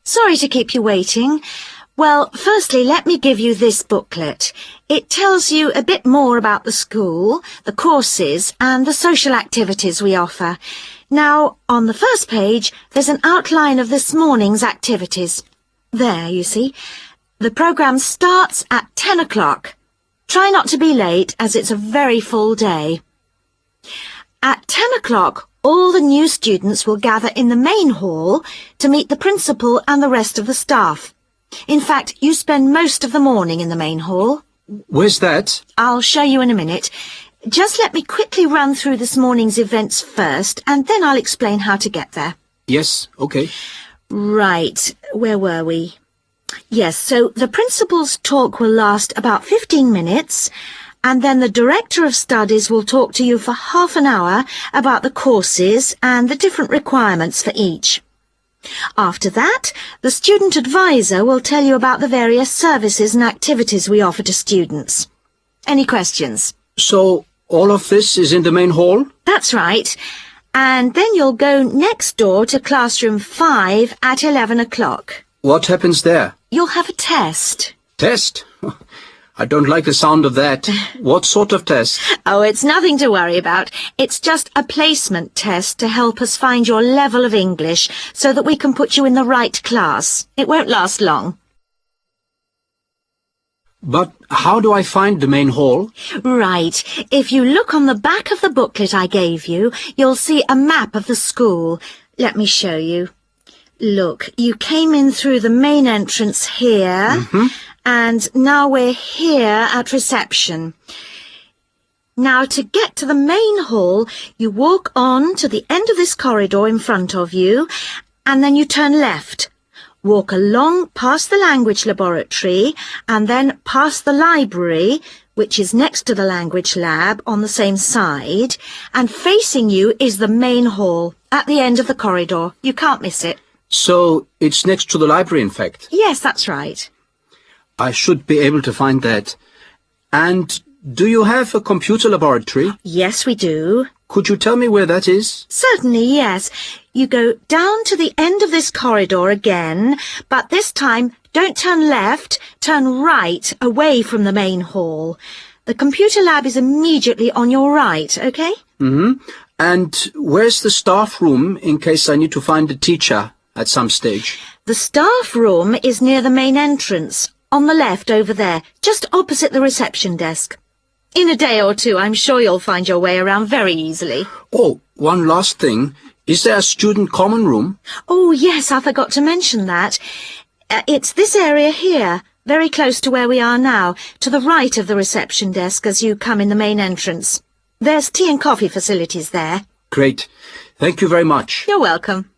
Sorry to keep you waiting. Well, firstly, let me give you this booklet. It tells you a bit more about the school, the courses, and the social activities we offer. Now, on the first page, there's an outline of this morning's activities. There, you see. The programme starts at 10 o'clock. Try not to be late, as it's a very full day. At 10 o'clock, all the new students will gather in the main hall to meet the principal and the rest of the staff. In fact, you spend most of the morning in the main hall. Where's that? I'll show you in a minute. Just let me quickly run through this morning's events first, and then I'll explain how to get there. Yes, okay. Right, where were we? Yes, so the principal's talk will last about 15 minutes, and then the director of studies will talk to you for half an hour about the courses and the different requirements for each. After that, the student advisor will tell you about the various services and activities we offer to students. Any questions? So, all of this is in the main hall? That's right. And then you'll go next door to classroom 5 at 11 o'clock. What happens there? You'll have a test. Test? I don't like the sound of that. What sort of test? Oh, it's nothing to worry about. It's just a placement test to help us find your level of English so that we can put you in the right class. It won't last long. But how do I find the main hall? Right. If you look on the back of the booklet I gave you, you'll see a map of the school. Let me show you. Look, you came in through the main entrance here, and now we're here at reception. Now, to get to the main hall, you walk on to the end of this corridor in front of you, and then you turn left. Walk along past the language laboratory, and then past the library, which is next to the language lab on the same side, and facing you is the main hall at the end of the corridor. You can't miss it. So, it's next to the library, in fact? Yes, that's right. I should be able to find that. And do you have a computer laboratory? Yes, we do. Could you tell me where that is? Certainly, yes. You go down to the end of this corridor again, but this time don't turn left, turn right away from the main hall. The computer lab is immediately on your right, okay? And where's the staff room in case I need to find a teacher at some stage? The staff room is near the main entrance, on the left over there, just opposite the reception desk. In a day or two, I'm sure you'll find your way around very easily. Oh, one last thing. Is there a student common room? Oh, yes, I forgot to mention that. It's this area here, very close to where we are now, to the right of the reception desk as you come in the main entrance. There's tea and coffee facilities there. Great. Thank you very much. You're welcome.